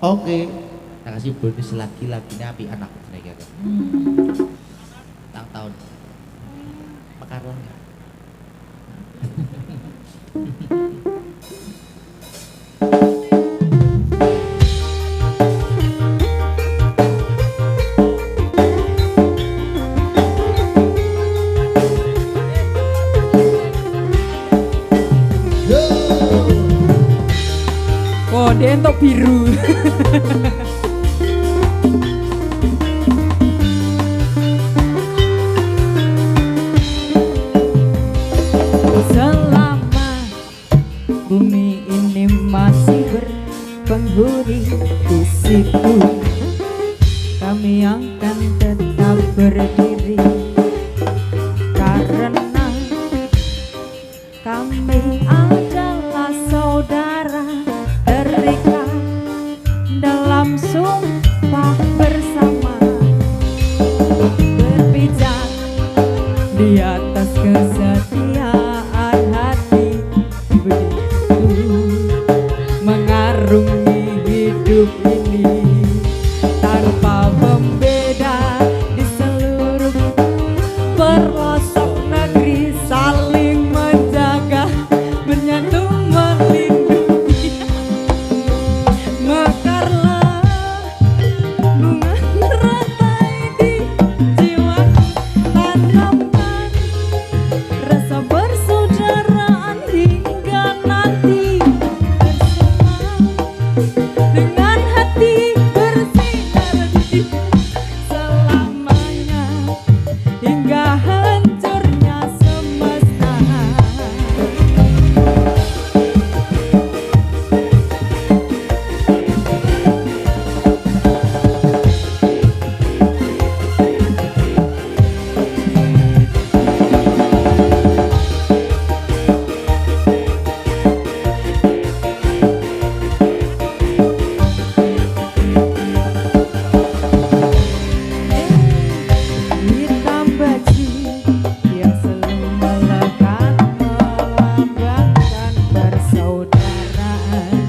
Oke. Tak kasih bonus lagi-laginya api anak mereka. Tang tahun. Mekarlang ya. Kode entok biru. Selama bumi ini masih berpenghuni di situ, kami akan tetap berdiri karena kami adalah saudara terikat dalam sumpah bersama, berpijak di atas kesetiaan hati, begitu mengarungi hidup ini tanpa pembeda di seluruh pelosok negeri, saling menjaga, menyatu, melindungi. Mekarlah bunga rantai di jiwaku, tanamkan rasa persaudaraan hingga nanti bersama dengan hati bersinar selamanya hingga hancurnya semesta. Hitam baju yang selalu melekat melambangkan persaudaraan.